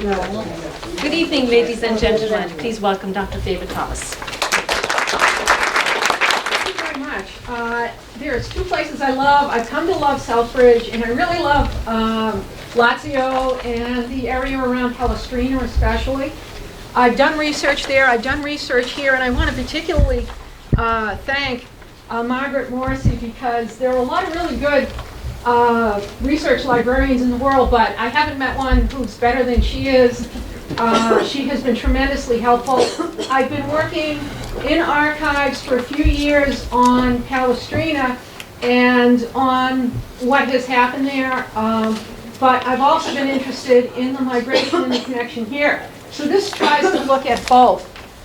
Good evening, ladies and gentlemen. Please welcome Dr. David Thomas. Thank you very much. There's two places I love. I've come to love Southbridge, and I really love Lazio and the area around Palestrina especially. I've done research there, I've done research here, and I want to particularly thank Margaret Morrissey, because there are a lot of really good research librarians in the world, but I haven't met one who's better than she is. She has been tremendously helpful. I've been working in archives for a few years on Palestrina and on what has happened there, but I've also been interested in the migration and the connection here. So this tries to look at both.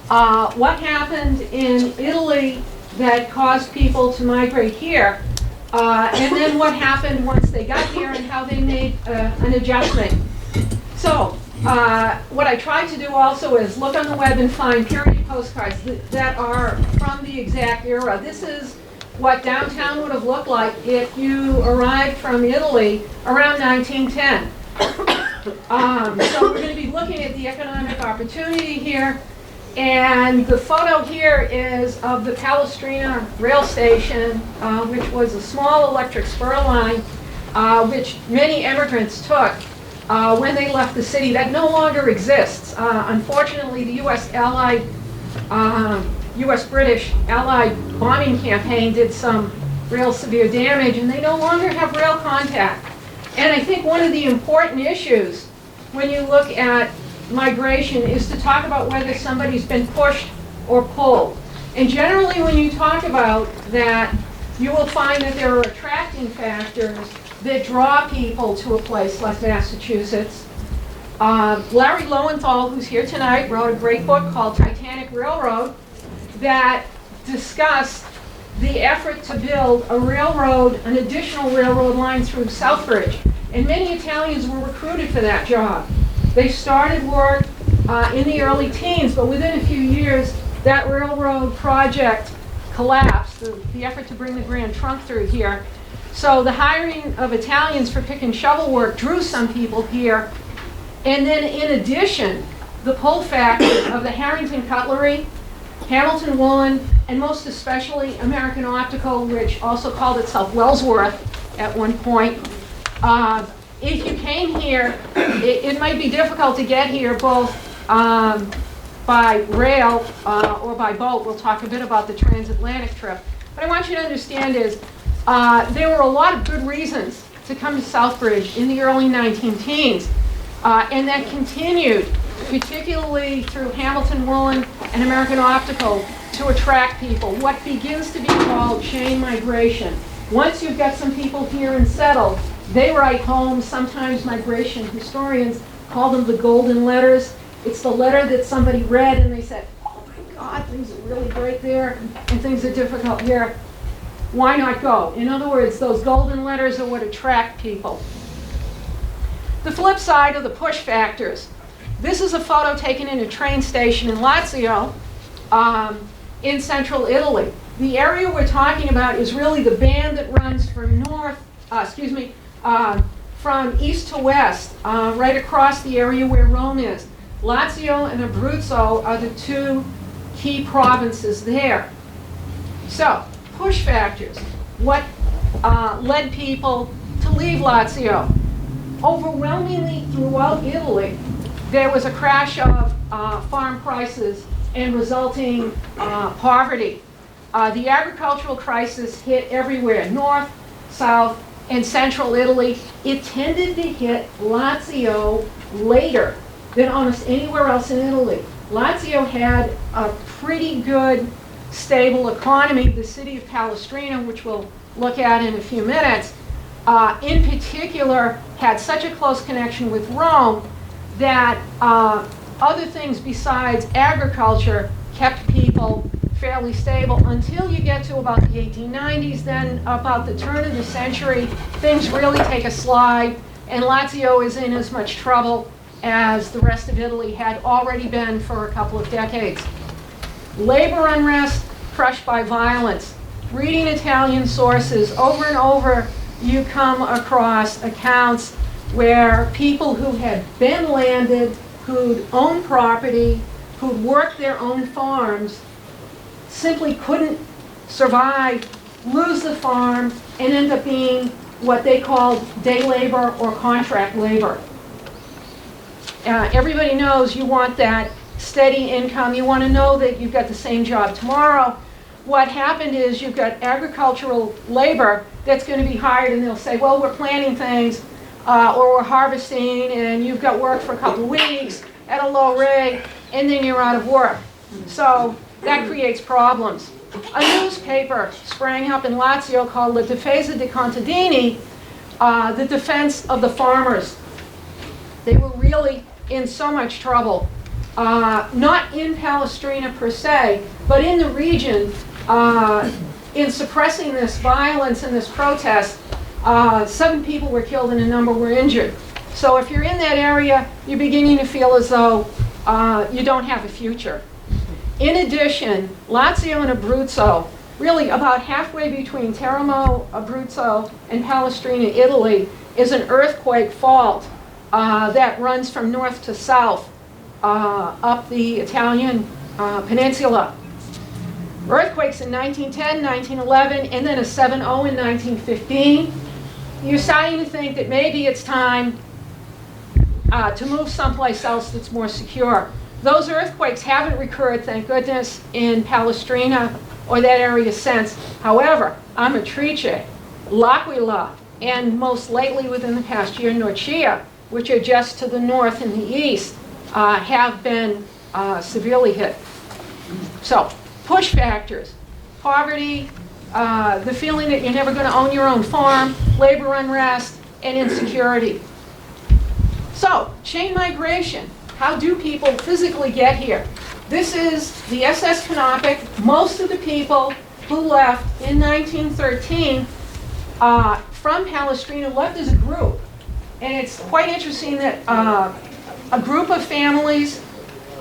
What happened in Italy that caused people to migrate here, and then what happened once they got here and how they made an adjustment. So what I tried to do also is look on the web and find period postcards that are from the exact era. This is what downtown would have looked like if you arrived from Italy around 1910. So we're going to be looking at the economic opportunity here. And the photo here is of the Palestrina rail station, which was a small electric spur line, which many immigrants took when they left the city. That no longer exists. Unfortunately, the U.S.-British Allied bombing campaign did some real severe damage, and they no longer have rail contact. And I think one of the important issues when you look at migration is to talk about whether somebody's been pushed or pulled. And generally when you talk about that, you will find that there are attracting factors that draw people to a place like Massachusetts. Larry Lowenthal, who's here tonight, wrote a great book called Titanic Railroad that discussed the effort to build a railroad, an additional railroad line through Southbridge. And many Italians were recruited for that job. They started work in the early teens, but within a few years, that railroad project collapsed, the effort to bring the Grand Trunk through here. So the hiring of Italians for pick and shovel work drew some people here. And then in addition, the pull factor of the Harrington Cutlery, Hamilton Woolen, and most especially American Optical, which also called itself Wellsworth at one point. If you came here, it might be difficult to get here both by rail or by boat. We'll talk a bit about the transatlantic trip. What I want you to understand is there were a lot of good reasons to come to Southbridge in the early 19-teens, and that continued, particularly through Hamilton Woolen and American Optical, to attract people. What begins to be called chain migration. Once you've got some people here and settled, they write home. Sometimes migration historians call them the golden letters. It's the letter that somebody read and they said, oh my God, things are really great there and things are difficult here. Why not go? In other words, those golden letters are what attract people. The flip side of the push factors. This is a photo taken in a train station in Lazio in central Italy. The area we're talking about is really the band that runs from from east to west, right across the area where Rome is. Lazio and Abruzzo are the two key provinces there. So, push factors. What led people to leave Lazio? Overwhelmingly throughout Italy, there was a crash of farm prices and resulting poverty. The agricultural crisis hit everywhere, north, south, and central Italy. It tended to hit Lazio later than almost anywhere else in Italy. Lazio had a pretty good, stable economy. The city of Palestrina, which we'll look at in a few minutes, in particular had such a close connection with Rome that other things besides agriculture kept people fairly stable until you get to about the 1890s. Then about the turn of the century, things really take a slide, and Lazio is in as much trouble as the rest of Italy had already been for a couple of decades. Labor unrest crushed by violence. Reading Italian sources, over and over you come across accounts where people who had been landed who'd own property, who'd worked their own farms, simply couldn't survive, lose the farm, and end up being what they called day labor or contract labor. Everybody knows you want that steady income. You want to know that you've got the same job tomorrow. What happened is you've got agricultural labor that's going to be hired, and they'll say, well, we're planting things or we're harvesting, and you've got work for a couple of weeks at a low rate, and then you're out of work. So that creates problems. A newspaper sprang up in Lazio called La Difesa dei Contadini, the defense of the farmers. They were really in so much trouble. Not in Palestrina per se, but in the region, in suppressing this violence and this protest. 7 people were killed and a number were injured. So if you're in that area, you're beginning to feel as though you don't have a future. In addition, Lazio and Abruzzo, really about halfway between Teramo, Abruzzo, and Palestrina, Italy, is an earthquake fault that runs from north to south up the Italian peninsula. Earthquakes in 1910, 1911, and then a 7.0 in 1915. You're starting to think that maybe it's time to move someplace else that's more secure. Those earthquakes haven't recurred, thank goodness, in Palestrina or that area since. However, Amatrice, L'Aquila, and most lately within the past year, Norcia, which are just to the north and the east, have been severely hit. So, push factors: poverty, the feeling that you're never going to own your own farm, labor unrest, and insecurity. So, chain migration. How do people physically get here? This is the SS Canopic. Most of the people who left in 1913 from Palestrina left as a group. And it's quite interesting that a group of families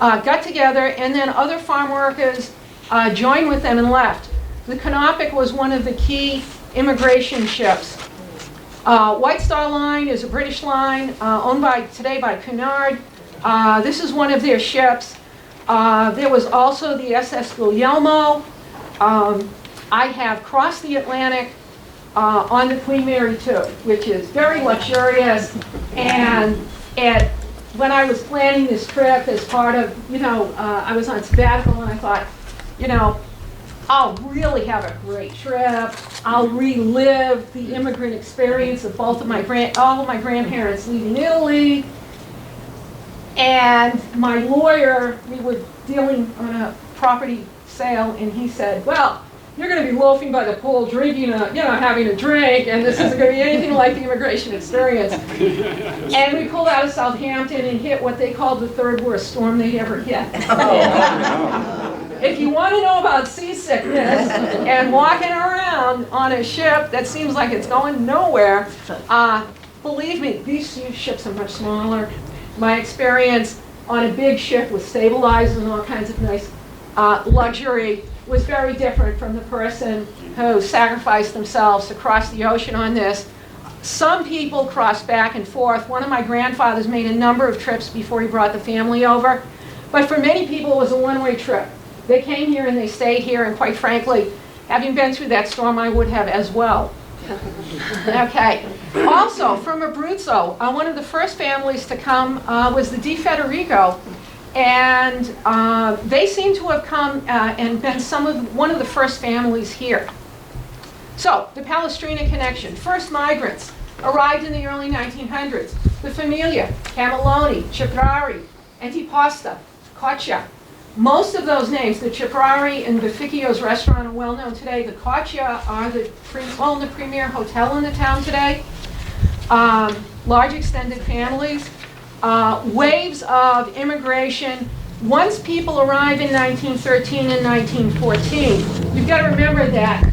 got together, and then other farm workers joined with them and left. The Canopic was one of the key immigration ships. White Star Line is a British line owned today by Cunard. This is one of their ships. There was also the SS Guglielmo. I have crossed the Atlantic on the Queen Mary II, which is very luxurious. And when I was planning this trip as part of, I was on sabbatical, and I thought, I'll really have a great trip. I'll relive the immigrant experience of all of my grandparents leaving Italy. And my lawyer, we were dealing on a property sale, and he said, well, you're going to be loafing by the pool, drinking, having a drink, and this isn't going to be anything like the immigration experience. And we pulled out of Southampton and hit what they called the 3rd worst storm they'd ever hit. If you want to know about seasickness and walking around on a ship that seems like it's going nowhere, believe me, these ships are much smaller. My experience on a big ship with stabilizers and all kinds of nice luxury was very different from the person who sacrificed themselves to cross the ocean on this. Some people cross back and forth. One of my grandfathers made a number of trips before he brought the family over. But for many people, it was a one-way trip. They came here and they stayed here, and quite frankly, having been through that storm, I would have as well. Okay. Also, from Abruzzo, one of the first families to come was the Di Federico, and they seem to have come and been one of the first families here. So, the Palestrina connection. First migrants arrived in the early 1900s. The Familia, Camelloni, Ciprari, Antiposta, Coccia. Most of those names, the Ciprari and Bificchio's restaurant, are well known today. The Coccia are the premier hotel in the town today. Large extended families. Waves of immigration. Once people arrive in 1913 and 1914, you've got to remember that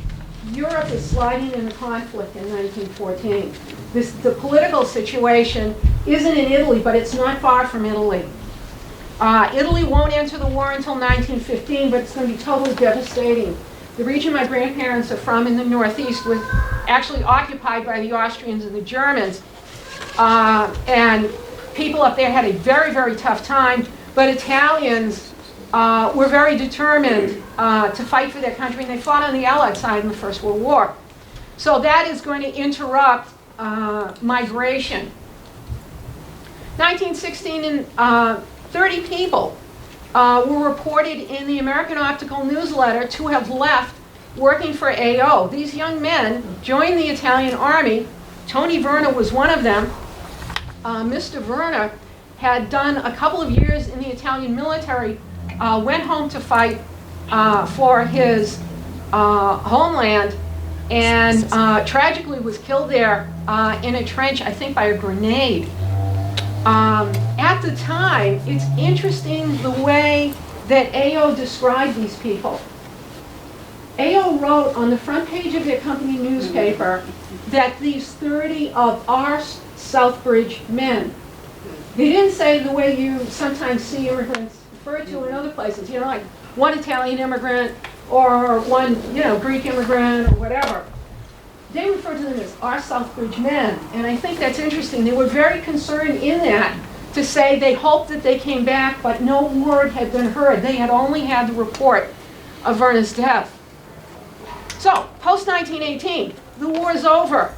Europe is sliding into conflict in 1914. The political situation isn't in Italy, but it's not far from Italy. Italy won't enter the war until 1915, but it's going to be totally devastating. The region my grandparents are from in the Northeast was actually occupied by the Austrians and the Germans. And people up there had a very, very tough time, but Italians were very determined to fight for their country, and they fought on the Allied side in the First World War. So that is going to interrupt migration. 1916, 30 people were reported in the American Optical newsletter to have left working for AO. These young men joined the Italian army. Tony Verna was one of them. Mr. Verna had done a couple of years in the Italian military, went home to fight for his homeland, and tragically was killed there in a trench, I think by a grenade. At the time, it's interesting the way that AO described these people. AO wrote on the front page of their company newspaper that these 30 of our Southbridge men. They didn't say the way you sometimes see immigrants referred to in other places, you know, like one Italian immigrant or one, you know, Greek immigrant or whatever. They referred to them as our Southbridge men, and I think that's interesting. They were very concerned in that to say they hoped that they came back, but no word had been heard. They had only had the report of Verna's death. So, post-1918, the war is over.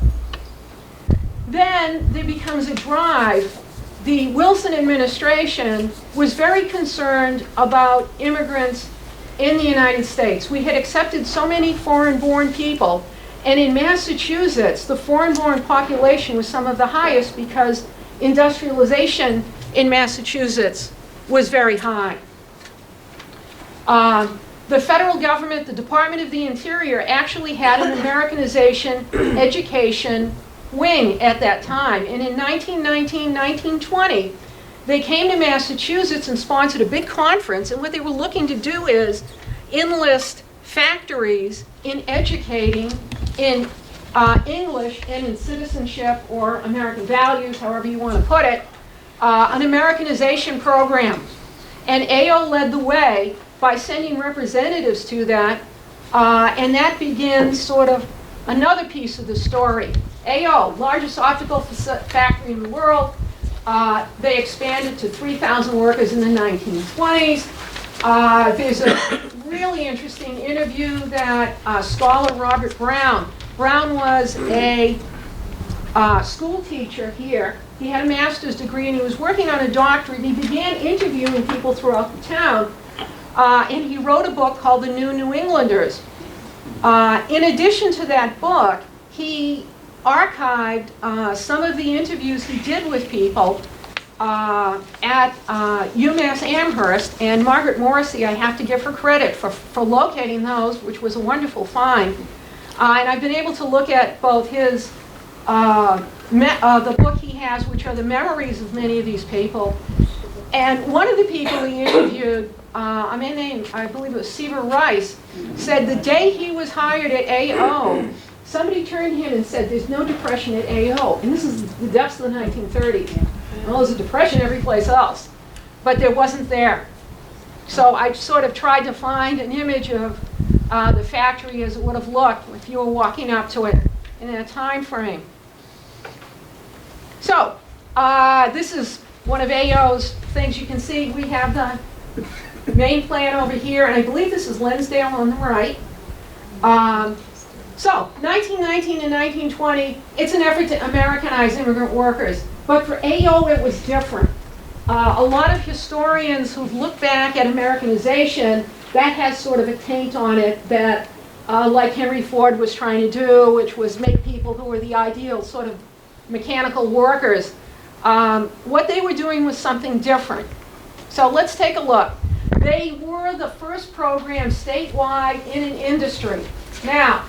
Then there becomes a drive. The Wilson administration was very concerned about immigrants in the United States. We had accepted so many foreign-born people, and in Massachusetts, the foreign-born population was some of the highest because industrialization in Massachusetts was very high. The federal government, the Department of the Interior, actually had an Americanization education wing at that time. And in 1919, 1920, they came to Massachusetts and sponsored a big conference. And what they were looking to do is enlist factories in educating in English and in citizenship or American values, however you want to put it, an Americanization program. And AO led the way by sending representatives to that, and that begins sort of another piece of the story. AO, largest optical factory in the world. They expanded to 3,000 workers in the 1920s. There's a really interesting interview that scholar Robert Brown was a school teacher here. He had a master's degree and he was working on a doctorate. He began interviewing people throughout the town, and he wrote a book called The New Englanders. In addition to that book, he archived some of the interviews he did with people at UMass Amherst, and Margaret Morrissey, I have to give her credit for locating those, which was a wonderful find. And I've been able to look at both his, the book he has, which are the memories of many of these people. And one of the people he interviewed, a man named, I believe it was Seaver Rice, said the day he was hired at AO, somebody turned to him and said, there's no depression at AO. And this is the depths of the 1930s. Well, there's a depression every place else, but there wasn't there. So I sort of tried to find an image of the factory as it would have looked if you were walking up to it in that time frame. So this is one of AO's things. You can see we have the main plant over here, and I believe this is Lensdale on the right. So 1919 and 1920, it's an effort to Americanize immigrant workers. But for AO, it was different. A lot of historians who've looked back at Americanization, that has sort of a taint on it that, like Henry Ford was trying to do, which was make people who were the ideal sort of mechanical workers. What they were doing was something different. So let's take a look. They were the first program statewide in an industry. Now,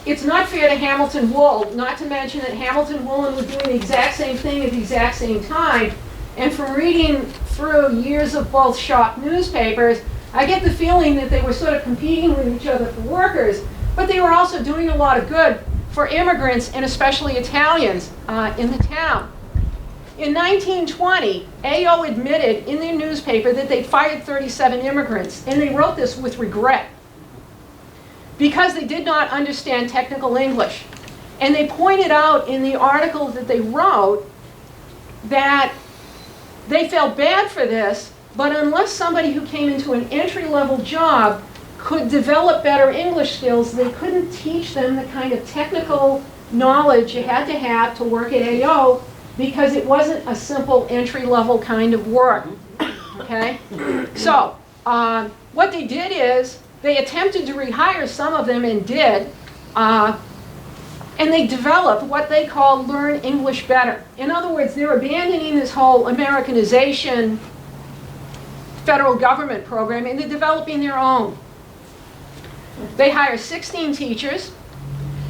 it's not fair to Hamilton Wool, not to mention that Hamilton Woolen was doing the exact same thing at the exact same time. And from reading through years of both shop newspapers, I get the feeling that they were sort of competing with each other for workers, but they were also doing a lot of good for immigrants, and especially Italians, in the town. In 1920, AO admitted in their newspaper that they fired 37 immigrants, and they wrote this with regret, because they did not understand technical English. And they pointed out in the article that they wrote that they felt bad for this, but unless somebody who came into an entry-level job could develop better English skills, they couldn't teach them the kind of technical knowledge you had to work at AO, because it wasn't a simple entry-level kind of work. Okay? So, what they did is, they attempted to rehire some of them and did, and they developed what they call Learn English Better. In other words, they're abandoning this whole Americanization federal government program, and they're developing their own. They hire 16 teachers.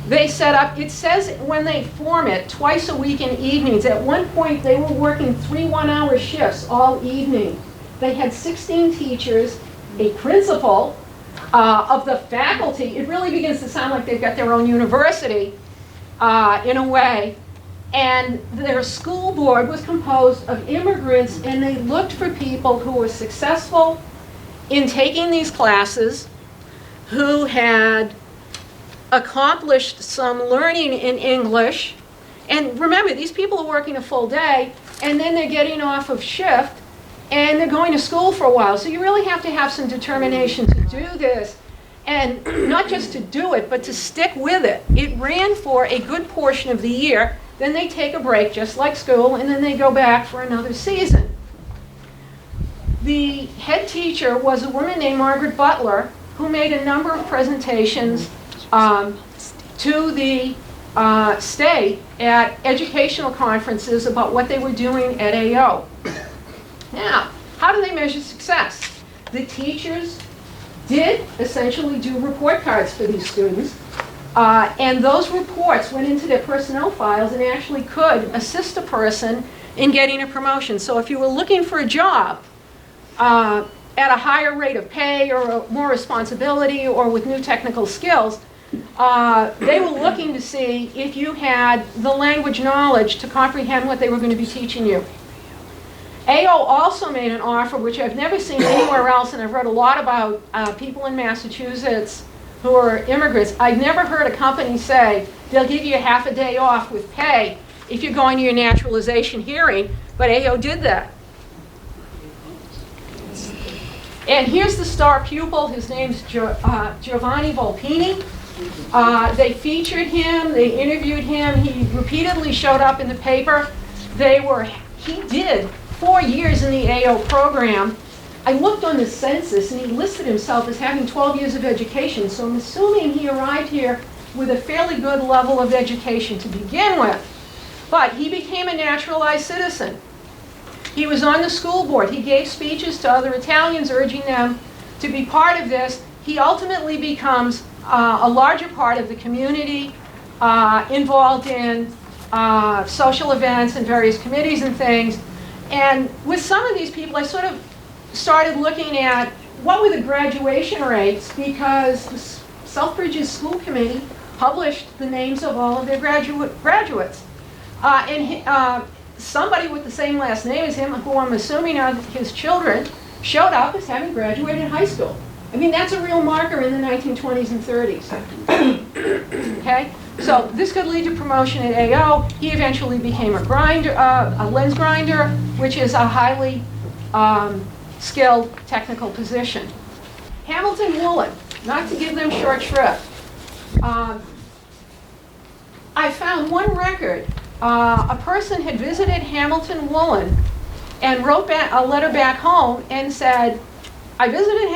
They set up, it says when they form it, twice a week in evenings. At one point, they were working 3 one-hour shifts all evening. They had 16 teachers, a principal of the faculty. It really begins to sound like they've got their own university in a way. And their school board was composed of immigrants, and they looked for people who were successful in taking these classes, who had accomplished some learning in English. And remember, these people are working a full day, and then they're getting off of shift, and they're going to school for a while. So you really have to have some determination to do this, and not just to do it, but to stick with it. It ran for a good portion of the year. Then they take a break, just like school, and then they go back for another season. The head teacher was a woman named Margaret Butler, who made a number of presentations to the state at educational conferences about what they were doing at AO. Now, how do they measure success? The teachers did essentially do report cards for these students, and those reports went into their personnel files and actually could assist a person in getting a promotion. So if you were looking for a job at a higher rate of pay or more responsibility or with new technical skills, they were looking to see if you had the language knowledge to comprehend what they were going to be teaching you. AO also made an offer, which I've never seen anywhere else, and I've read a lot about people in Massachusetts who are immigrants. I've never heard a company say they'll give you half a day off with pay if you're going to your naturalization hearing, but AO did that. And here's the star pupil. His name's Giovanni Volpini. They featured him, they interviewed him, he repeatedly showed up in the paper. He did 4 years in the AO program. I looked on the census and he listed himself as having 12 years of education, so I'm assuming he arrived here with a fairly good level of education to begin with. But he became a naturalized citizen. He was on the school board. He gave speeches to other Italians urging them to be part of this. He ultimately becomes a larger part of the community, involved in social events and various committees and things. And with some of these people, I sort of started looking at what were the graduation rates, because Southbridge's school committee published the names of all of their graduates. Somebody with the same last name as him, who I'm assuming are his children, showed up as having graduated high school. I mean, that's a real marker in the 1920s and 30s. Okay? So this could lead to promotion at AO. He eventually became a lens grinder, which is a highly skilled technical position. Hamilton Woolen, not to give them short shrift. I found one record. A person had visited Hamilton Woolen and wrote a letter back home and said, I visited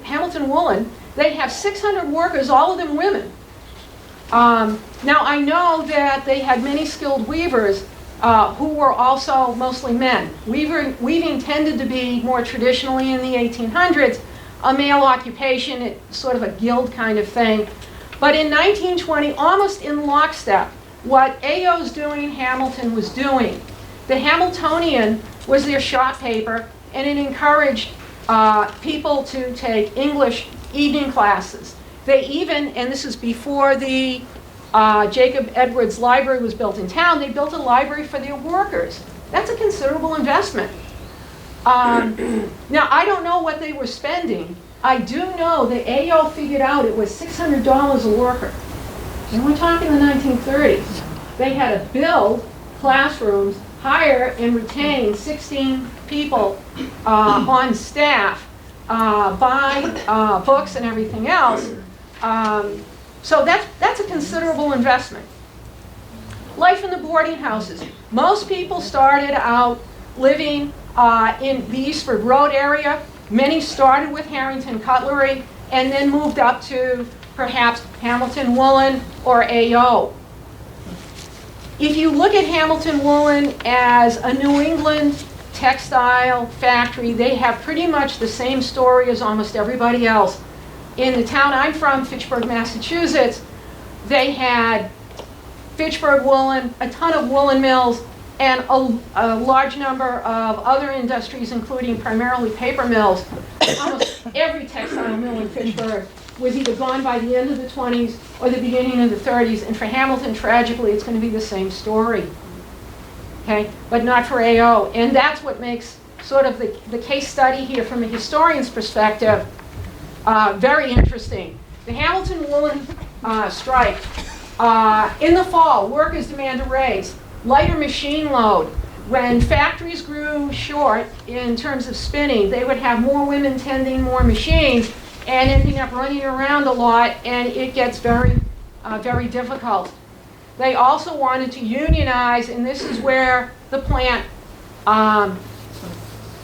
Hamilton Woolen. They have 600 workers, all of them women. Now I know that they had many skilled weavers who were also mostly men. Weaving tended to be more traditionally in the 1800s a male occupation, it's sort of a guild kind of thing. But in 1920, almost in lockstep, what AO's doing, Hamilton was doing. The Hamiltonian was their shop paper, and it encouraged people to take English evening classes. They even, and this is before the Jacob Edwards Library was built in town, they built a library for their workers. That's a considerable investment. Now, I don't know what they were spending. I do know that AO figured out it was $600 a worker. And we're talking the 1930s. They had to build classrooms, hire and retain 16 people on staff, buy books and everything else. So that's a considerable investment. Life in the boarding houses. Most people started out living in the Eastford Road area. Many started with Harrington Cutlery and then moved up to perhaps Hamilton Woolen or AO. If you look at Hamilton Woolen as a New England textile factory, they have pretty much the same story as almost everybody else. In the town I'm from, Fitchburg, Massachusetts, they had Fitchburg Woolen, a ton of woolen mills, and a large number of other industries, including primarily paper mills. Almost every textile mill in Fitchburg was either gone by the end of the 20s or the beginning of the 30s. And for Hamilton, tragically, it's going to be the same story. Okay? But not for AO. And that's what makes sort of the case study here from a historian's perspective very interesting. The Hamilton Woolen strike. In the fall, workers demand a raise. Lighter machine load. When factories grew short in terms of spinning, they would have more women tending more machines and ending up running around a lot, and it gets very, very difficult. They also wanted to unionize, and this is where the plant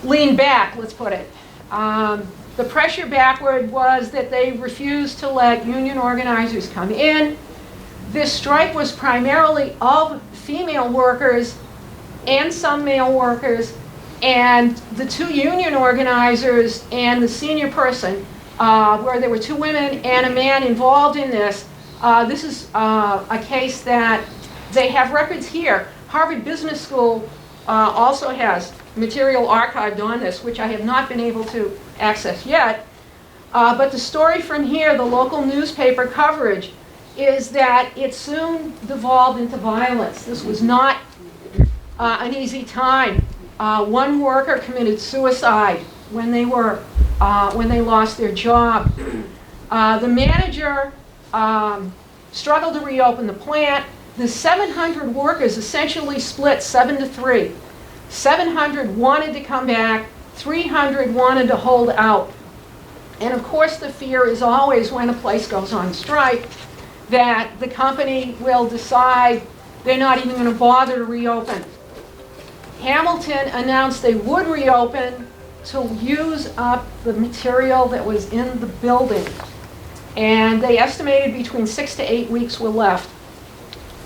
leaned back, let's put it. The pressure backward was that they refused to let union organizers come in. This strike was primarily of female workers and some male workers, and the two union organizers and the senior person, where there were two women and a man involved in this. This is a case that they have records here. Harvard Business School also has material archived on this, which I have not been able to access yet. But the story from here, the local newspaper coverage, is that it soon devolved into violence. This was not an easy time. One worker committed suicide when they lost their job. The manager struggled to reopen the plant. The 700 workers essentially split 7-3. 700 wanted to come back, 300 wanted to hold out. And of course the fear is always when a place goes on strike that the company will decide they're not even going to bother to reopen. Hamilton announced they would reopen to use up the material that was in the building. And they estimated between 6 to 8 weeks were left.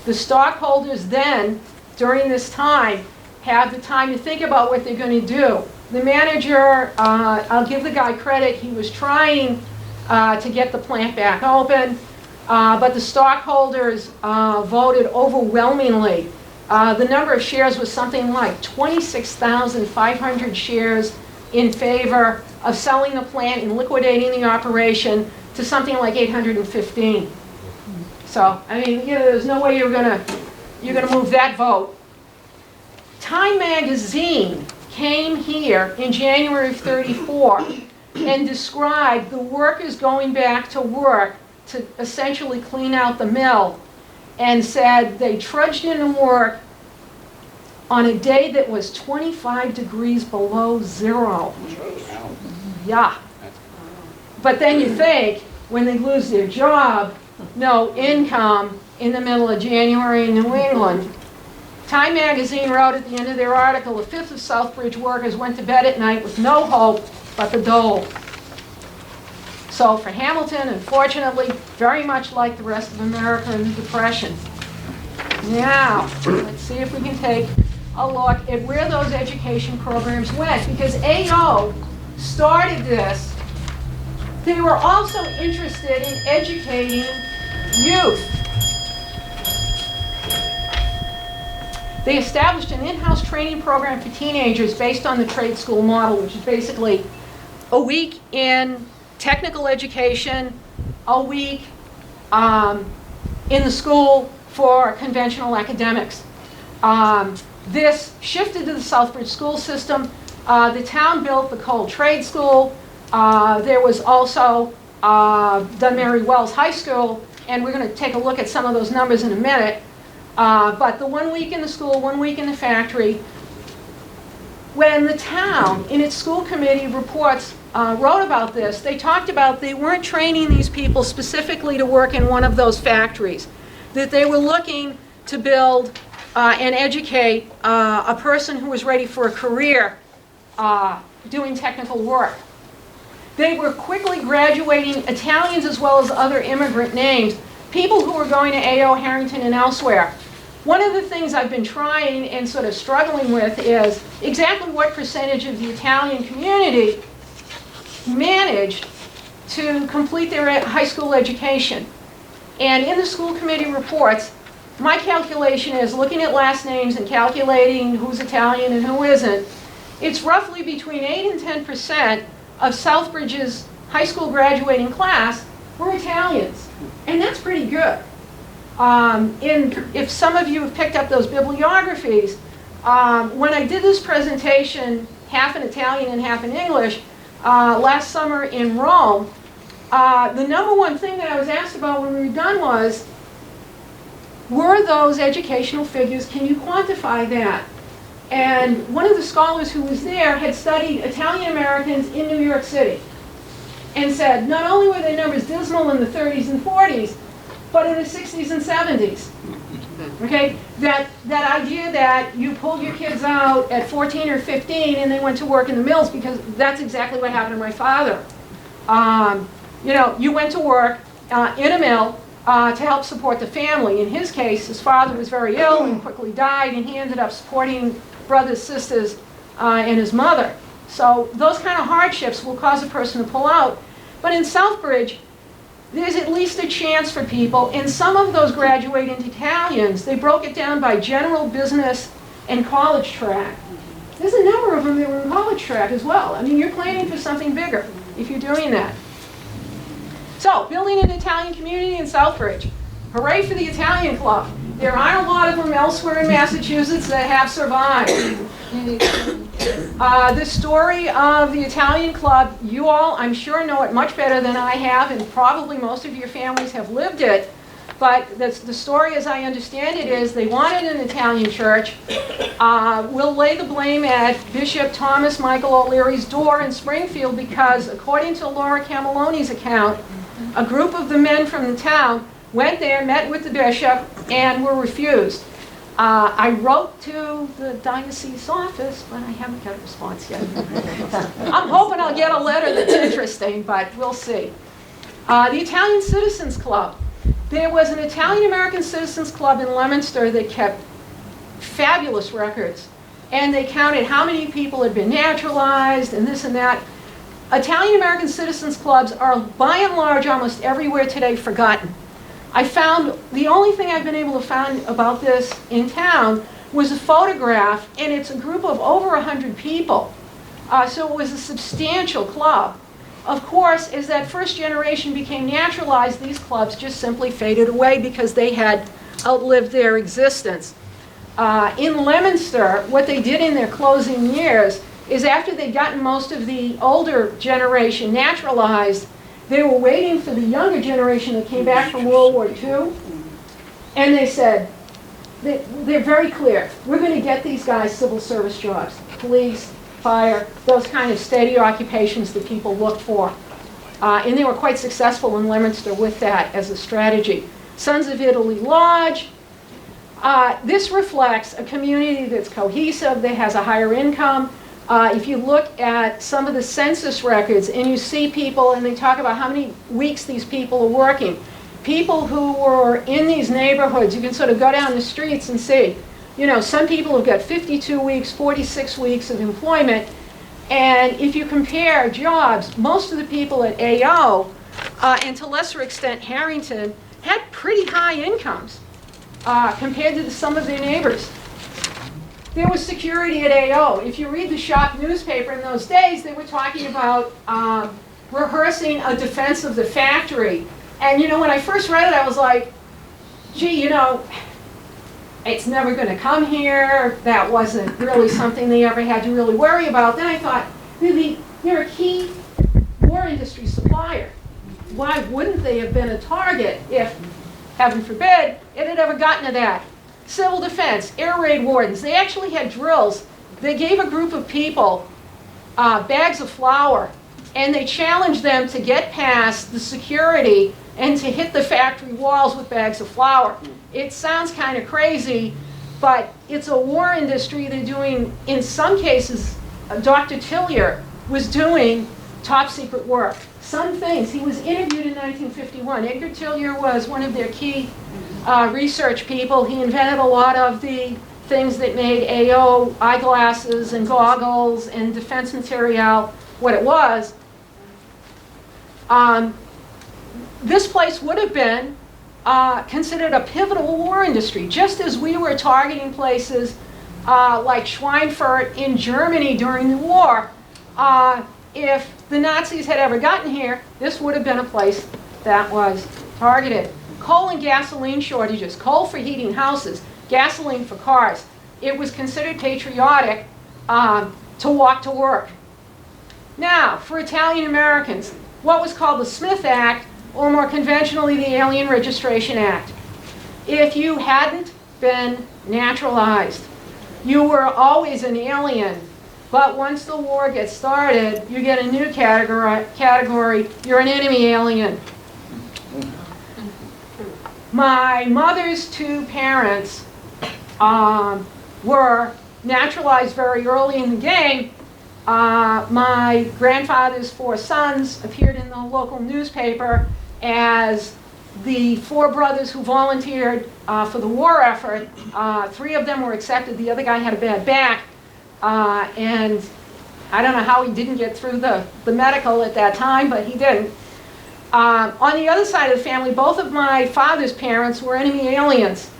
The stockholders then, during this time, have the time to think about what they're going to do. The manager, I'll give the guy credit, he was trying to get the plant back open, but the stockholders voted overwhelmingly. The number of shares was something like 26,500 shares in favor of selling the plant and liquidating the operation to something like 815. So, I mean, you know, there's no way you're gonna move that vote. Time magazine came here in January of '34 and described the workers going back to work to essentially clean out the mill, and said they trudged into work on a day that was 25 degrees below zero. Yeah. But then you think, when they lose their job, no income in the middle of January in New England. Time magazine wrote at the end of their article, a fifth of Southbridge workers went to bed at night with no hope but the dole. So for Hamilton, unfortunately, very much like the rest of America in the Depression. Now, let's see if we can take a look at where those education programs went, because AO started this. They were also interested in educating youth. They established an in-house training program for teenagers based on the trade school model, which is basically a week in technical education, a week in the school for conventional academics. This shifted to the Southbridge school system. The town built the Cole Trade School. There was also Dunmary Wells High School, and we're going to take a look at some of those numbers in a minute. But the 1 week in the school, 1 week in the factory, when the town, in its school committee reports, wrote about this, they talked about they weren't training these people specifically to work in one of those factories, that they were looking to build and educate a person who was ready for a career doing technical work. They were quickly graduating Italians as well as other immigrant names, people who were going to A.O. Harrington and elsewhere. One of the things I've been trying and sort of struggling with is exactly what percentage of the Italian community managed to complete their high school education. And in the school committee reports, my calculation is, looking at last names and calculating who's Italian and who isn't, it's roughly between 8 and 10% of Southbridge's high school graduating class were Italians. And that's pretty good. If some of you have picked up those bibliographies, when I did this presentation, half in Italian and half in English, last summer in Rome, the number one thing that I was asked about when we were done was, were those educational figures, can you quantify that? And one of the scholars who was there had studied Italian Americans in New York City and said not only were their numbers dismal in the 30s and 40s, but in the 60s and 70s. Okay? That idea that you pulled your kids out at 14 or 15 and they went to work in the mills, because that's exactly what happened to my father. You know, you went to work in a mill to help support the family. In his case, his father was very ill and quickly died, and he ended up supporting brothers, sisters, and his mother. So those kind of hardships will cause a person to pull out. But in Southbridge, there's at least a chance for people. And some of those graduating Italians, they broke it down by general, business, and college track. There's a number of them that were in college track as well. I mean, you're planning for something bigger if you're doing that. So, building an Italian community in Southbridge. Hooray for the Italian Club. There aren't a lot of them elsewhere in Massachusetts that have survived. The story of the Italian Club, you all, I'm sure, know it much better than I have, and probably most of your families have lived it. But the story, as I understand it, is they wanted an Italian church. We'll lay the blame at Bishop Thomas Michael O'Leary's door in Springfield, because according to Laura Camiloni's account, a group of the men from the town went there, met with the bishop, and were refused. I wrote to the diocese office, but I haven't got a response yet. I'm hoping I'll get a letter that's interesting, but we'll see. The Italian Citizens Club. There was an Italian-American Citizens Club in Leominster that kept fabulous records. And they counted how many people had been naturalized and this and that. Italian-American Citizens Clubs are, by and large, almost everywhere today forgotten. I found, the only thing I've been able to find about this in town was a photograph, and it's a group of over 100 people. So it was a substantial club. Of course, as that first generation became naturalized, these clubs just simply faded away because they had outlived their existence. In Leominster, what they did in their closing years is, after they'd gotten most of the older generation naturalized, they were waiting for the younger generation that came back from World War II, and they said, they're very clear, we're going to get these guys civil service jobs, police, fire, those kind of steady occupations that people look for. And they were quite successful in Leominster with that as a strategy. Sons of Italy Lodge. This reflects a community that's cohesive, that has a higher income. If you look at some of the census records and you see people, and they talk about how many weeks these people are working, people who were in these neighborhoods, you can sort of go down the streets and see, you know, some people have got 52 weeks, 46 weeks of employment. And if you compare jobs, most of the people at AO, and to a lesser extent Harrington, had pretty high incomes compared to some of their neighbors. There was security at AO. If you read the shop newspaper in those days, they were talking about rehearsing a defense of the factory. And you know, when I first read it, I was like, gee, you know, it's never going to come here. That wasn't really something they ever had to really worry about. Then I thought, really, they're a key war industry supplier. Why wouldn't they have been a target if, heaven forbid, it had ever gotten to that? civil defense, air raid wardens. They actually had drills. They gave a group of people bags of flour, and they challenged them to get past the security and to hit the factory walls with bags of flour. It sounds kind of crazy, but it's a war industry. They're doing, in some cases, Dr. Tillier was doing top secret work. Some things, he was interviewed in 1951. Edgar Tillier was one of their key research people. He invented a lot of the things that made AO eyeglasses and goggles and defense material what it was. This place would have been considered a pivotal war industry, just as we were targeting places like Schweinfurt in Germany during the war. If the Nazis had ever gotten here, this would have been a place that was targeted. Coal and gasoline shortages, coal for heating houses, gasoline for cars. It was considered patriotic to walk to work. Now, for Italian Americans, what was called the Smith Act, or more conventionally, the Alien Registration Act. If you hadn't been naturalized, you were always an alien. But once the war gets started, you get a new category. You're an enemy alien. My mother's two parents were naturalized very early in the game. My grandfather's four sons appeared in the local newspaper as the four brothers who volunteered for the war effort. Three of them were accepted. The other guy had a bad back. And I don't know how he didn't get through the medical at that time, but he didn't. On the other side of the family, both of my father's parents were enemy aliens.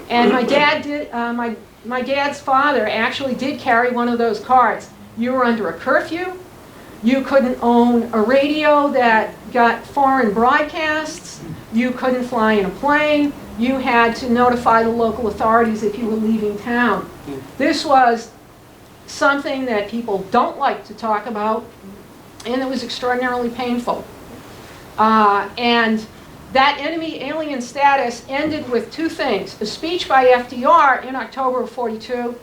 And my dad did, my dad's father actually did carry one of those cards. You were under a curfew. You couldn't own a radio that got foreign broadcasts. You couldn't fly in a plane. You had to notify the local authorities if you were leaving town. This was something that people don't like to talk about, and it was extraordinarily painful. And that enemy alien status ended with two things. A speech by FDR in October of '42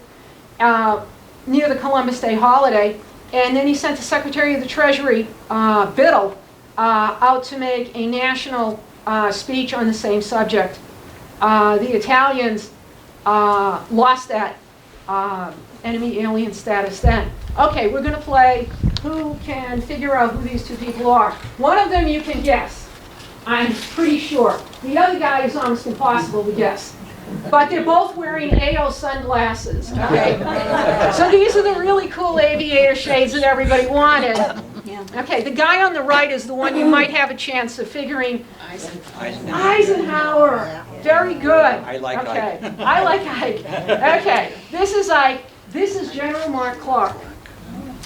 near the Columbus Day holiday, and then he sent the Secretary of the Treasury, Biddle, out to make a national speech on the same subject. The Italians lost that enemy alien status then. Okay, we're going to play who can figure out who these two people are. One of them you can guess, I'm pretty sure. The other guy is almost impossible to guess. But they're both wearing AO sunglasses, okay? So these are the really cool aviator shades that everybody wanted. Okay, the guy on the right is the one you might have a chance of figuring. Eisenhower. Very good. I like okay. Ike. I like Ike. Okay, this is Ike. This is General Mark Clark.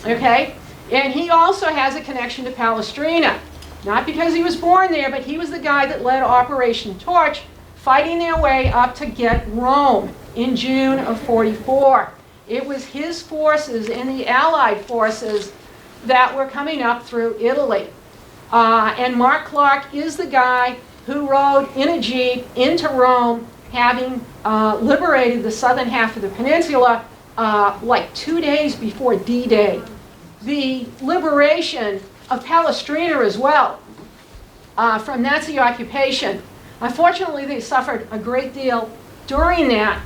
Okay? And he also has a connection to Palestrina. Not because he was born there, but he was the guy that led Operation Torch, fighting their way up to get Rome in June of '44. It was his forces and the Allied forces that were coming up through Italy. And Mark Clark is the guy who rode in a jeep into Rome, having liberated the southern half of the peninsula like 2 days before D-Day. The liberation of Palestrina as well from Nazi occupation. Unfortunately, they suffered a great deal during that.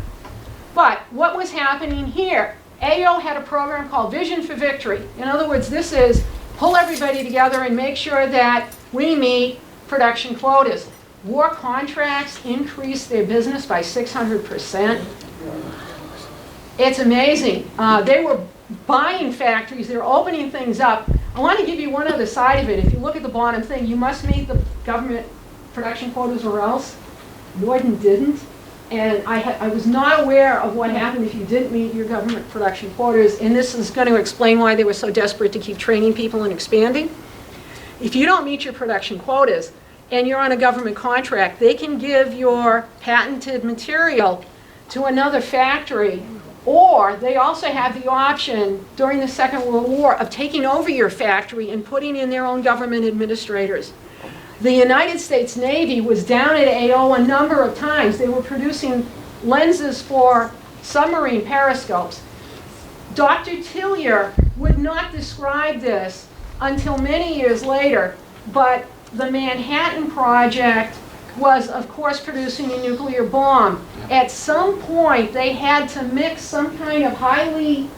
But what was happening here? AO had a program called Vision for Victory. In other words, this is pull everybody together and make sure that we meet production quotas. War contracts increased their business by 600%. It's amazing. They were buying factories. They were opening things up. I want to give you one other side of it. If you look at the bottom thing, you must meet the government production quotas or else. Norden didn't. And I was not aware of what happened if you didn't meet your government production quotas, and this is going to explain why they were so desperate to keep training people and expanding. If you don't meet your production quotas and you're on a government contract, they can give your patented material to another factory, or they also have the option during the Second World War of taking over your factory and putting in their own government administrators. The United States Navy was down at AO a number of times. They were producing lenses for submarine periscopes. Dr. Tillier would not describe this until many years later, but the Manhattan Project was, of course, producing a nuclear bomb. At some point, they had to mix some kind of highly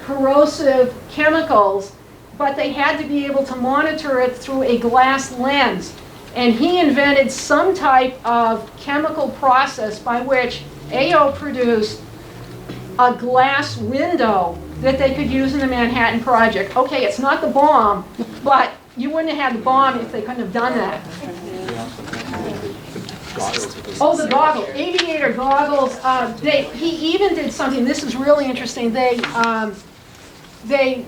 corrosive chemicals, but they had to be able to monitor it through a glass lens. And he invented some type of chemical process by which AO produced a glass window that they could use in the Manhattan Project. Okay, it's not the bomb, but you wouldn't have had the bomb if they couldn't have done that. Oh, the goggles, aviator goggles. He even did something, this is really interesting. They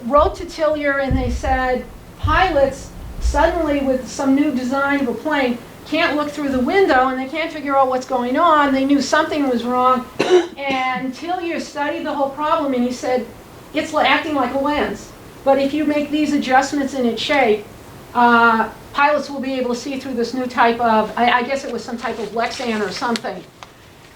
wrote to Tillier and they said, pilots suddenly with some new design of a plane can't look through the window and they can't figure out what's going on. They knew something was wrong. And Tillier studied the whole problem and he said, it's acting like a lens. But if you make these adjustments in its shape, pilots will be able to see through this new type of, I guess it was some type of Lexan or something.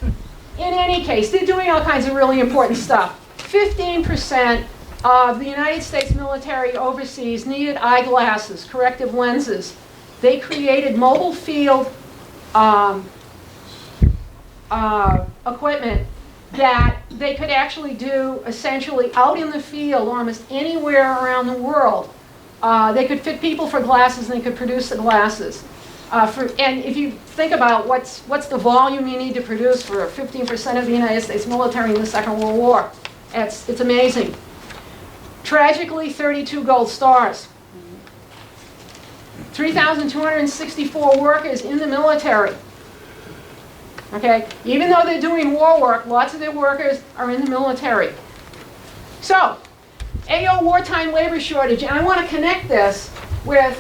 In any case, they're doing all kinds of really important stuff. 15% of the United States military overseas needed eyeglasses, corrective lenses. They created mobile field equipment that they could actually do essentially out in the field almost anywhere around the world. They could fit people for glasses and they could produce the glasses. And if you think about what's the volume you need to produce for 15% of the United States military in the Second World War, it's amazing. Tragically, 32 gold stars. 3,264 workers in the military. Okay, even though they're doing war work, lots of their workers are in the military. So, AO wartime labor shortage, and I want to connect this with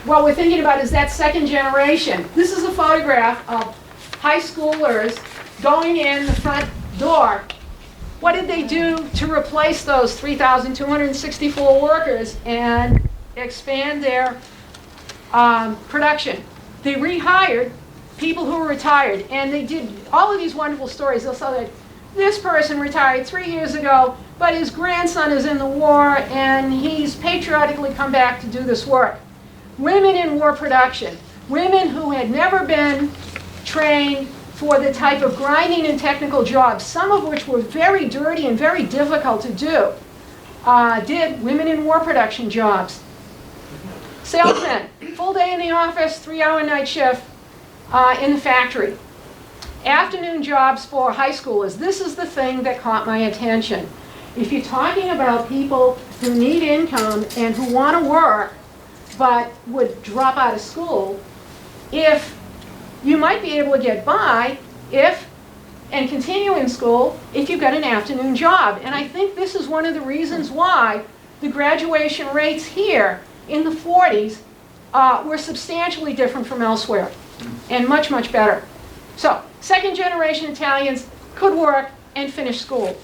what we're thinking about is that second generation. This is a photograph of high schoolers going in the front door. What did they do to replace those 3,264 workers and expand their production? They rehired people who were retired, and they did all of these wonderful stories. They'll say that this person retired 3 years ago, but his grandson is in the war, and he's patriotically come back to do this work. Women in war production, women who had never been trained for the type of grinding and technical jobs, some of which were very dirty and very difficult to do, did women in war production jobs. Salesmen, full day in the office, 3-hour night shift in the factory. Afternoon jobs for high schoolers. This is the thing that caught my attention. If you're talking about people who need income and who want to work but would drop out of school, if you might be able to get by and continue in school if you've got an afternoon job. And I think this is one of the reasons why the graduation rates here in the 40s were substantially different from elsewhere and much, much better. So, second generation Italians could work and finish school.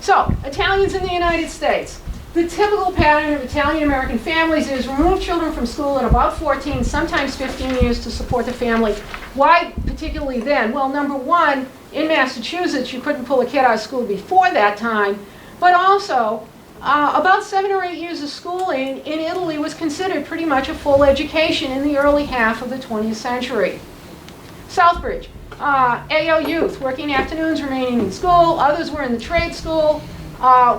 So, Italians in the United States. The typical pattern of Italian-American families is remove children from school at about 14, sometimes 15 years to support the family. Why particularly then? Well, number one, in Massachusetts, you couldn't pull a kid out of school before that time, but also about 7 or 8 years of schooling in Italy was considered pretty much a full education in the early half of the 20th century. Southbridge, AO youth, working afternoons, remaining in school. Others were in the trade school.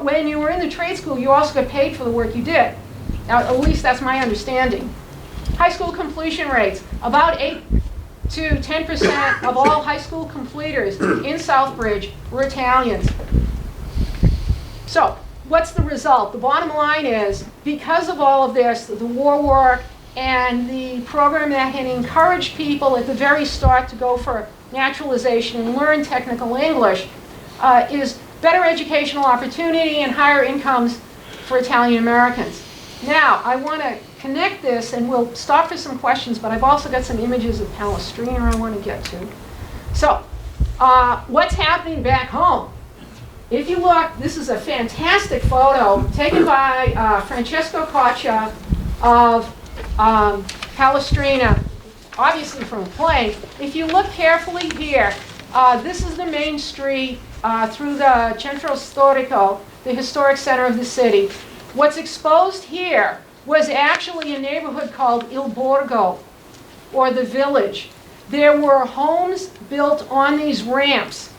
When you were in the trade school, you also got paid for the work you did. Now, at least that's my understanding. High school completion rates, about 8 to 10% of all high school completers in Southbridge were Italians. So, what's the result? The bottom line is, because of all of this, the war work and the program that had encouraged people at the very start to go for naturalization and learn technical English, is better educational opportunity and higher incomes for Italian Americans. Now, I want to connect this, and we'll stop for some questions, but I've also got some images of Palestrina I want to get to. So, what's happening back home? If you look, this is a fantastic photo taken by Francesco Coccia of Palestrina. obviously from a plane. If you look carefully here, this is the main street through the Centro Storico, the historic center of the city. What's exposed here was actually a neighborhood called Il Borgo, or the village. There were homes built on these ramps,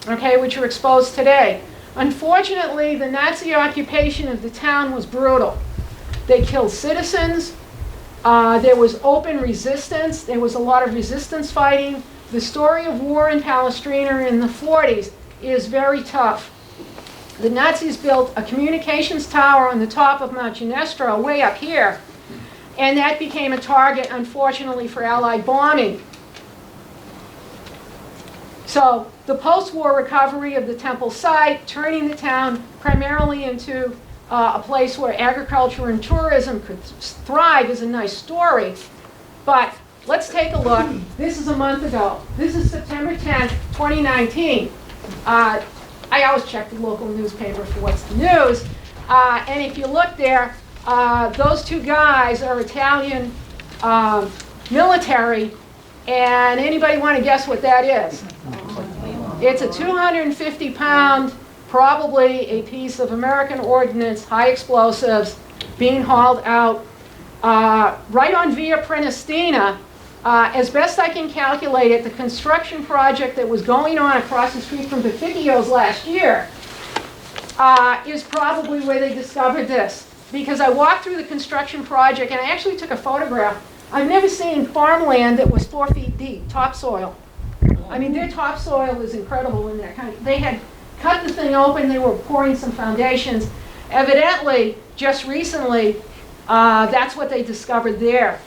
okay, which are exposed today. Unfortunately, the Nazi occupation of the town was brutal. They killed citizens. There was open resistance. There was a lot of resistance fighting. The story of war in Palestrina in the 40s is very tough. The Nazis built a communications tower on the top of Mount Ginestra, way up here, and that became a target, unfortunately, for Allied bombing. So the post-war recovery of the temple site, turning the town primarily into a place where agriculture and tourism could thrive, is a nice story. But let's take a look. This is a month ago. This is September 10th, 2019. I always check the local newspaper for what's the news. And if you look there, those two guys are Italian military. And anybody want to guess what that is? It's a 250-pound, probably a piece of American ordnance, high explosives, being hauled out right on Via Prenestina. As best I can calculate it, the construction project that was going on across the street from Befficchio's last year is probably where they discovered this. Because I walked through the construction project and I actually took a photograph. I've never seen farmland that was 4 feet deep, topsoil. I mean, their topsoil is incredible in their country. They had cut the thing open, they were pouring some foundations. Evidently, just recently, that's what they discovered there.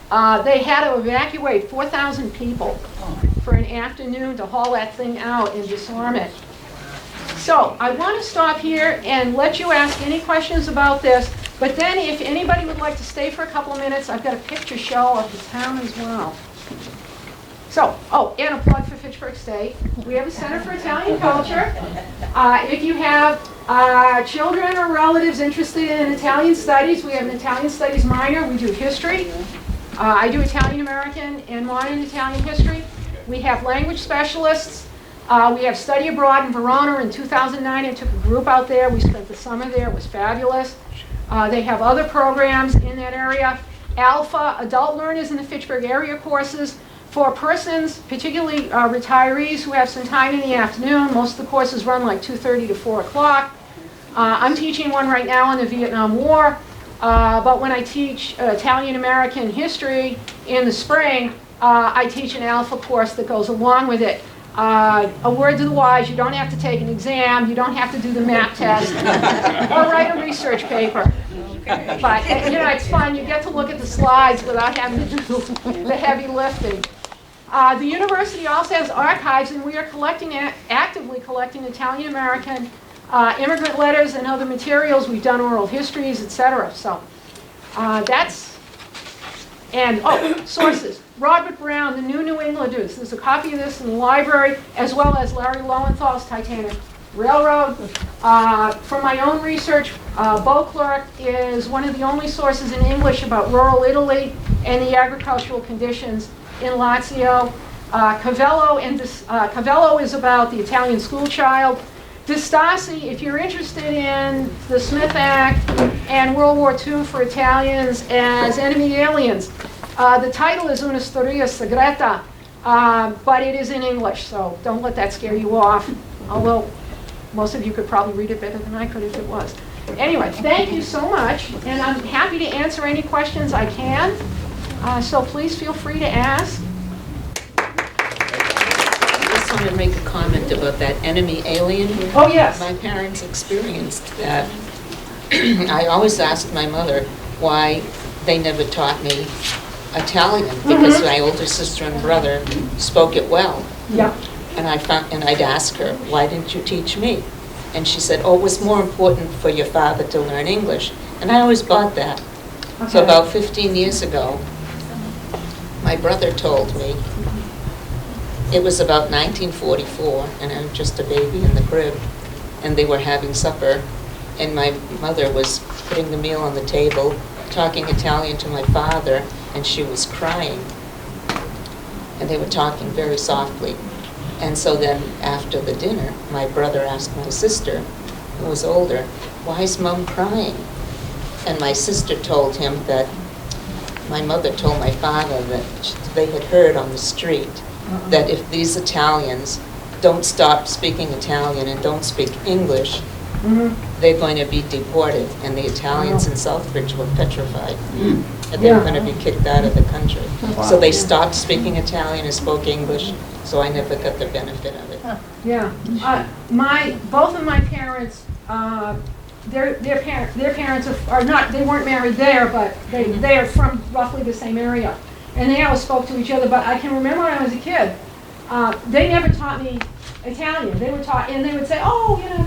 They had to evacuate 4,000 people for an afternoon to haul that thing out and disarm it. So I want to stop here and let you ask any questions about this, but then if anybody would like to stay for a couple of minutes, I've got a picture show of the town as well. So, oh, and a plug for Fitchburg State. We have a Center for Italian Culture. If you have children or relatives interested in Italian studies, we have an Italian studies minor. We do history. I do Italian American and modern Italian history. We have language specialists. We have study abroad in Verona. In 2009, I took a group out there. We spent the summer there. It was fabulous. They have other programs in that area. Alpha, adult learners in the Fitchburg area courses. For persons, particularly retirees who have some time in the afternoon, most of the courses run like 2:30 to 4 o'clock. I'm teaching one right now on the Vietnam War, but when I teach Italian American history in the spring, I teach an alpha course that goes along with it. A word to the wise, you don't have to take an exam, you don't have to do the map test, or write a research paper. Okay. But you know, it's fun, you get to look at the slides without having to do the heavy lifting. The university also has archives, and we are actively collecting Italian American immigrant letters and other materials. We've done oral histories, etc. So that's, and sources. Robert Brown, The New Englanders. There's a copy of this in the library, as well as Larry Lowenthal's Titanic Railroad. From my own research, Beauclerk is one of the only sources in English about rural Italy and the agricultural conditions in Lazio. Cavello is about the Italian school child. De Stasi, if you're interested in the Smith Act and World War II for Italians as enemy aliens, the title is Una Storia Segreta, but it is in English, so don't let that scare you off, although most of you could probably read it better than I could if it was. Anyway, thank you so much, and I'm happy to answer any questions I can. So please feel free to ask. I just want to make a comment about that enemy alien. Oh, yes. My parents experienced that. I always asked my mother why they never taught me Italian, because my older sister and brother spoke it well. Yeah. And I'd ask her, why didn't you teach me? And she said, oh, it was more important for your father to learn English. And I always bought that. Okay. So about 15 years ago, my brother told me, it was about 1944, and I was just a baby in the crib, and they were having supper, and my mother was putting the meal on the table, talking Italian to my father, and she was crying. and they were talking very softly. And so then after the dinner, my brother asked my sister, who was older, "Why is Mom crying?" And my sister told him that my mother told my father that they had heard on the street that if these Italians don't stop speaking Italian and don't speak English, they're going to be deported. And the Italians in Southbridge were petrified. And they were going to be kicked out of the country. So they stopped speaking Italian and spoke English, so I never got the benefit of it. Yeah. Both of my parents, their parents are not, they weren't married there, but they are from roughly the same area. And they always spoke to each other, but I can remember when I was a kid, they never taught me Italian. They were taught, and they would say, oh, you know,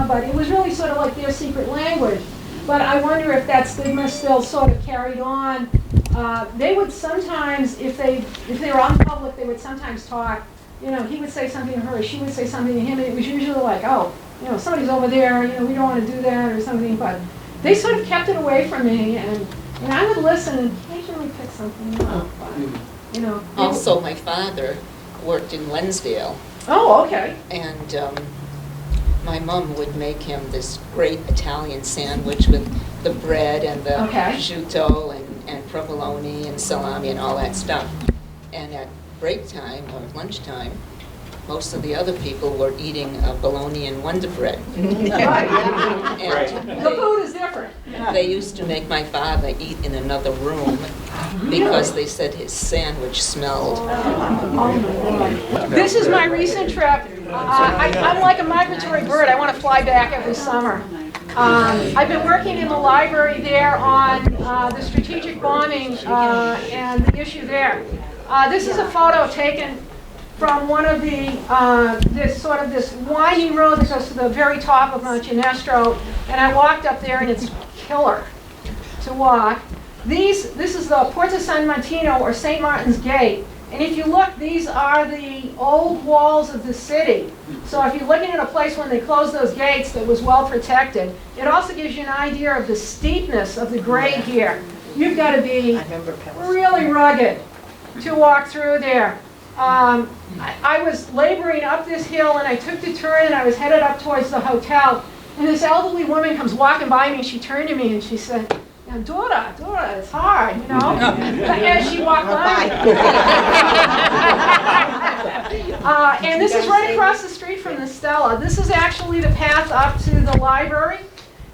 but it was really sort of like their secret language. But I wonder if that stigma still sort of carried on. They would sometimes, if they were on public, they would sometimes talk, you know, he would say something to her, she would say something to him, and it was usually like, oh, you know, somebody's over there, you know, we don't want to do that or something, but they sort of kept it away from me, and I would listen and occasionally pick something up, but, you know. Also, my father worked in Lensdale. Oh, okay. And my mom would make him this great Italian sandwich with the bread and the prosciutto and provolone and salami and all that stuff. And at break time or lunchtime, most of the other people were eating bologna and Wonder Bread. The food is different. They used to make my father eat in another room because they said his sandwich smelled. This is my recent trip. I'm like a migratory bird. I want to fly back every summer. I've been working in the library there on the strategic bombing and the issue there. This is a photo taken from one of the, this winding road that goes to the very top of Mount Ginestra, and I walked up there, and it's killer to walk. This is the Porta San Martino, or St. Martin's Gate, and if you look, these are the old walls of the city. So if you're looking at a place when they closed those gates that was well protected, it also gives you an idea of the steepness of the grade here. You've got to be really rugged to walk through there. I was laboring up this hill, and I took the turn, and I was headed up towards the hotel, and this elderly woman comes walking by me, and she turned to me and she said, Dora, it's hard, you know, as she walked by. And this is right across the street from the Stella. This is actually the path up to the library.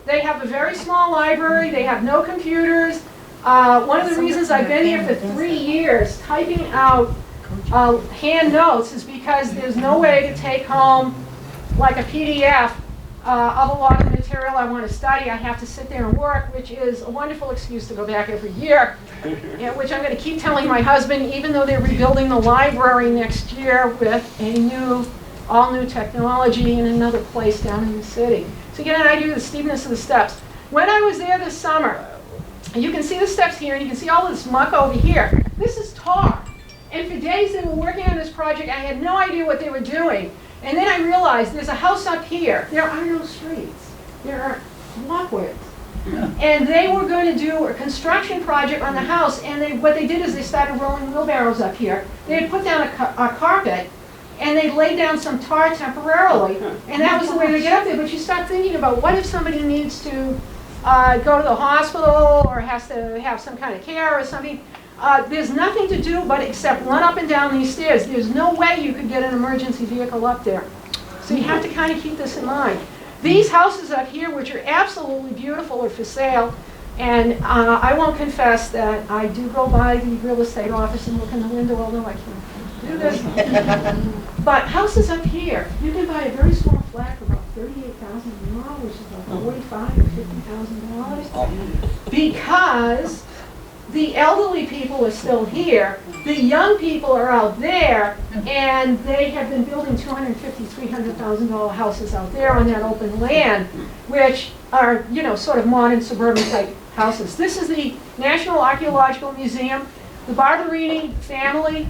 They have a very small library. They have no computers. One of the reasons I've been here for 3 years typing out hand notes is because there's no way to take home like a PDF of a lot of the material I want to study. I have to sit there and work, which is a wonderful excuse to go back every year, which I'm going to keep telling my husband, even though they're rebuilding the library next year with a all new technology in another place down in the city. So you get an idea of the steepness of the steps. When I was there this summer, you can see the steps here, and you can see all this muck over here. This is tar. And for days they were working on this project. I had no idea what they were doing. And then I realized there's a house up here. There are no streets. There are walkways. And they were going to do a construction project on the house. And what they did is they started rolling wheelbarrows up here. They had put down a carpet, and they laid down some tar temporarily. And that was the way to get up there. But you start thinking about, what if somebody needs to go to the hospital or has to have some kind of care or something? There's nothing to do but except run up and down these stairs. There's no way you could get an emergency vehicle up there. So you have to kind of keep this in mind. These houses up here, which are absolutely beautiful, are for sale. And I won't confess that I do go by the real estate office and look in the window, although I can't do this. But houses up here, you can buy a very small flat for about $38,000, which is about $45,000 or $50,000, because the elderly people are still here, the young people are out there, and they have been building $250,000, $300,000 houses out there on that open land, which are, you know, sort of modern suburban type houses. This is the National Archaeological Museum. The Barberini family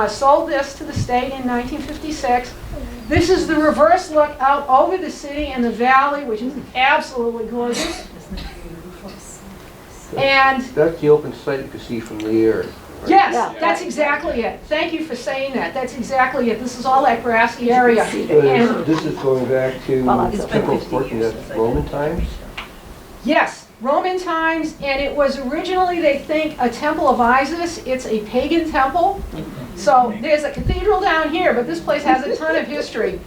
sold this to the state in 1956. This is the reverse look out over the city and the valley, which is absolutely gorgeous. And that's the open site you can see from the air, Yes, Yeah, that's right. exactly it. Thank you for saying that. That's exactly it. This is all that grassy area. And This is going back to Well, it's been Temple 50 Fortune, years that's since I Roman did. times? yes, Roman times, and it was originally, they think, a temple of Isis. It's a pagan temple. So there's a cathedral down here, but this place has a ton of history.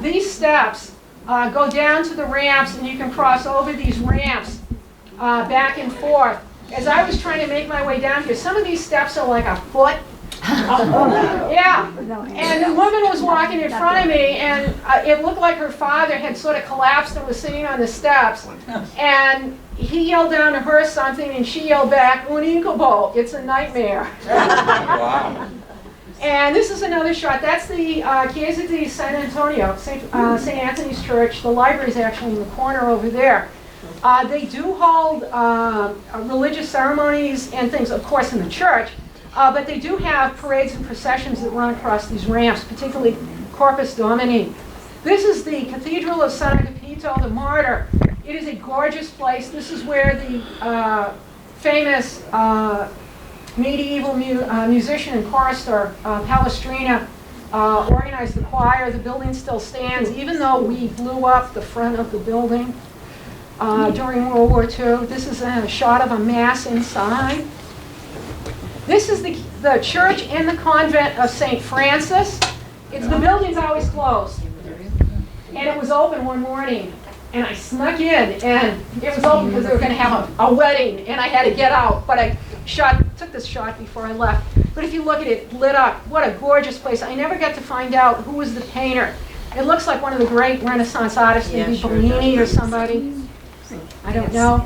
These steps go down to the ramps, and you can cross over these ramps back and forth. As I was trying to make my way down here, some of these steps are like a foot. Yeah. And the woman was walking in front of me, and it looked like her father had sort of collapsed and was sitting on the steps. And he yelled down to her something, and she yelled back, "Un incubo, it's a nightmare." Wow. And this is another shot. That's the Chiesa di San Antonio, St. Anthony's Church. The library is actually in the corner over there. They do hold religious ceremonies and things, of course, in the church, but they do have parades and processions that run across these ramps, particularly Corpus Domini. This is the Cathedral of San Agapito the Martyr. It is a gorgeous place. This is where the famous medieval musician and chorister Palestrina organized the choir. The building still stands, even though we blew up the front of the building during World War II. This is a shot of a mass inside. This is the church and the convent of St. Francis. The building's always closed. And it was open one morning. And I snuck in, and it was open because they were going to have a wedding, and I had to get out. But I took this shot before I left. But if you look at it, lit up, what a gorgeous place. I never got to find out who was the painter. It looks like one of the great Renaissance artists, maybe Bellini or somebody. I don't know.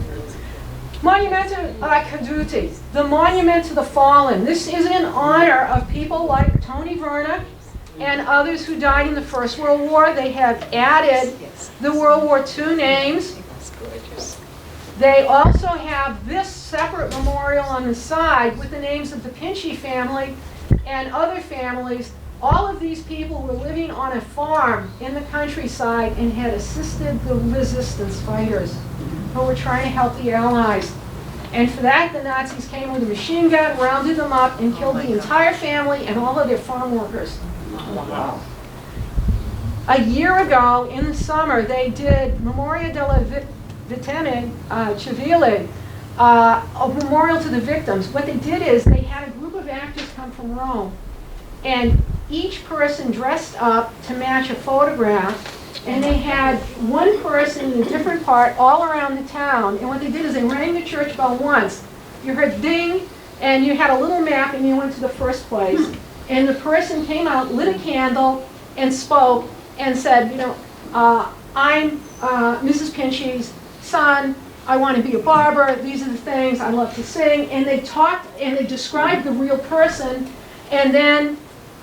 Monumento Caduti, the monument to the fallen. This is in honor of people like Tony Verna and others who died in the First World War. They have added the World War II names. They also have this separate memorial on the side with the names of the Pinchi family and other families. All of these people were living on a farm in the countryside and had assisted the resistance fighters who were trying to help the Allies. And for that, the Nazis came with a machine gun, rounded them up, and killed the entire family and all of their farm workers. Wow. A year ago, in the summer, they did Memoria della Vittime Civile, a memorial to the victims. What they did is they had a group of actors come from Rome, and each person dressed up to match a photograph, and they had one person in a different part all around the town. And what they did is they rang the church bell once. You heard ding, and you had a little map, and you went to the first place. And the person came out, lit a candle, and spoke, and said, you know, I'm Mrs. Pinchi's son. I want to be a barber. These are the things I love to sing. And they talked, and they described the real person. And then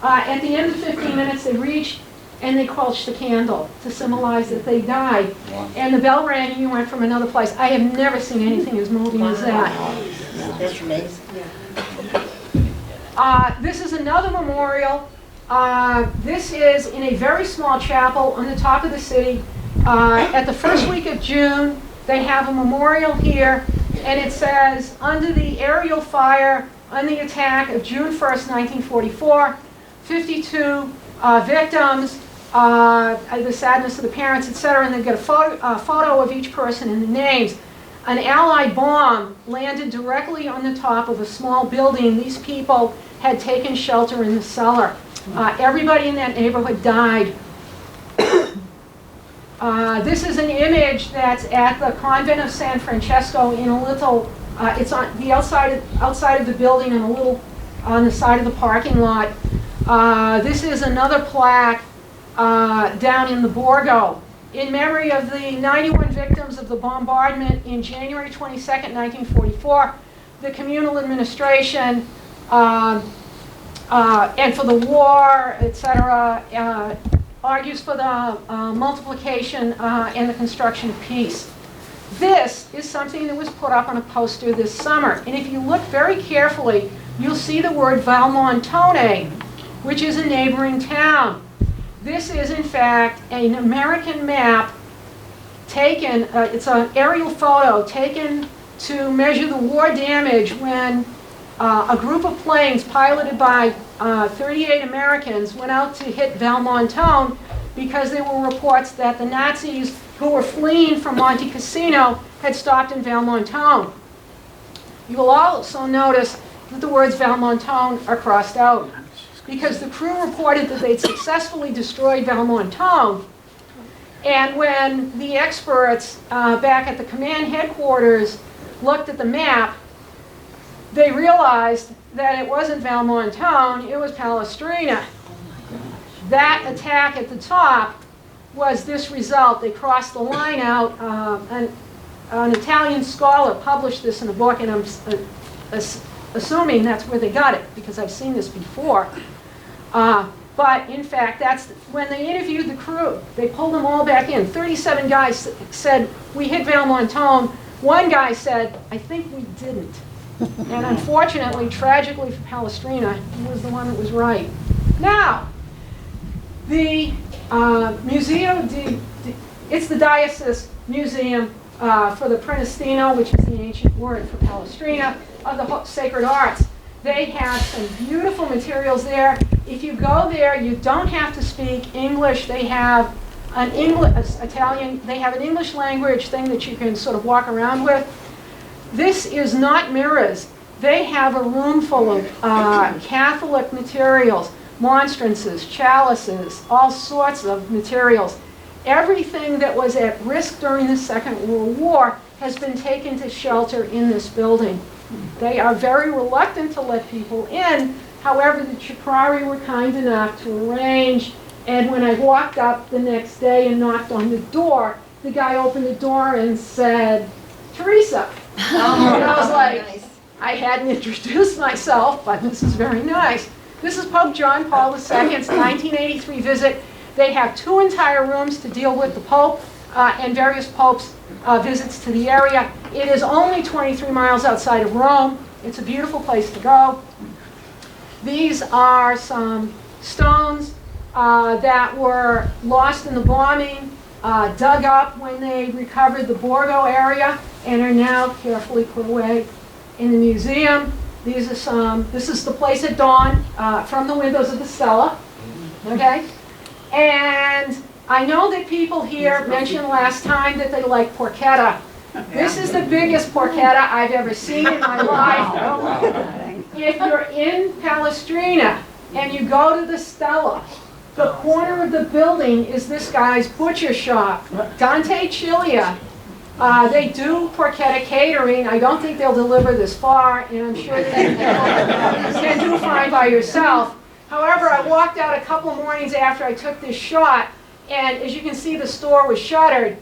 at the end of 15 minutes, they reached, and they quenched the candle to symbolize that they died. Wow. And the bell rang, and you went from another place. I have never seen anything as moving as that. That's amazing. This is another memorial. This is in a very small chapel on the top of the city. At the first week of June, they have a memorial here, and it says, under the aerial fire on the attack of June 1st, 1944, 52 victims, the sadness of the parents, etc., and they've got a photo of each person and the names. An Allied bomb landed directly on the top of a small building. These people had taken shelter in the cellar. Everybody in that neighborhood died. This is an image that's at the Convent of San Francesco in a little, it's on the outside of the building and a little on the side of the parking lot. This is another plaque down in the Borgo in memory of the 91 victims of the bombardment in January 22nd, 1944. The communal administration and for the war, etc., argues for the multiplication and the construction of peace. This is something that was put up on a poster this summer. And if you look very carefully, you'll see the word Valmontone, which is a neighboring town. This is, in fact, an American map taken, it's an aerial photo taken to measure the war damage when a group of planes piloted by 38 Americans went out to hit Valmontone because there were reports that the Nazis who were fleeing from Monte Cassino had stopped in Valmontone. You will also notice that the words Valmontone are crossed out because the crew reported that they'd successfully destroyed Valmontone. And when the experts back at the command headquarters looked at the map, they realized that it wasn't Valmontone, it was Palestrina. That attack at the top was this result. They crossed the line out. An Italian scholar published this in a book, and I'm assuming that's where they got it, because I've seen this before. But in fact, that's when they interviewed the crew. They pulled them all back in. 37 guys said, we hit Valmontone. One guy said, I think we didn't. And unfortunately, tragically for Palestrina, he was the one that was right. Now, the Museo it's the Diocese Museum for the Prenestino, which is the ancient word for Palestrina, of the Sacred Arts. They have some beautiful materials there. If you go there, you don't have to speak English. They have an Italian, they have an English language thing that you can sort of walk around with. This is not mirrors. They have a room full of Catholic materials, monstrances, chalices, all sorts of materials. Everything that was at risk during the Second World War has been taken to shelter in this building. They are very reluctant to let people in. However, the Ciprari were kind enough to arrange, and when I walked up the next day and knocked on the door, the guy opened the door and said, Teresa. And I was like, nice. I hadn't introduced myself, but this is very nice. This is Pope John Paul II's 1983 visit. They have 2 entire rooms to deal with the Pope and various popes' visits to the area. It is only 23 miles outside of Rome. It's a beautiful place to go. These are some stones that were lost in the bombing, dug up when they recovered the Borgo area, and are now carefully put away in the museum. These are some, this is the place at dawn from the windows of the Stella, okay? And I know that people here mentioned last time that they like porchetta. This is the biggest porchetta I've ever seen in my life. If you're in Palestrina and you go to the Stella, the corner of the building is this guy's butcher shop, Dante Cilia. They do porchetta catering. I don't think they'll deliver this far, and I'm sure that you can do fine by yourself. However, I walked out a couple mornings after I took this shot, and as you can see, the store was shuttered.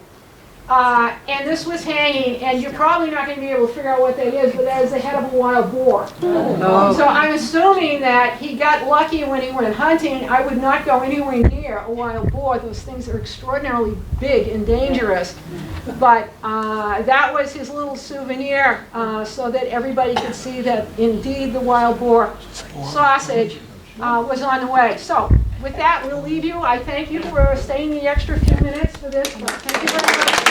And this was hanging, and you're probably not going to be able to figure out what that is, but that is the head of a wild boar. Oh. So I'm assuming that he got lucky when he went hunting. I would not go anywhere near a wild boar. Those things are extraordinarily big and dangerous. But that was his little souvenir, so that everybody could see that indeed the wild boar sausage was on the way. So with that, we'll leave you. I thank you for staying the extra few minutes for this. Thank you very much.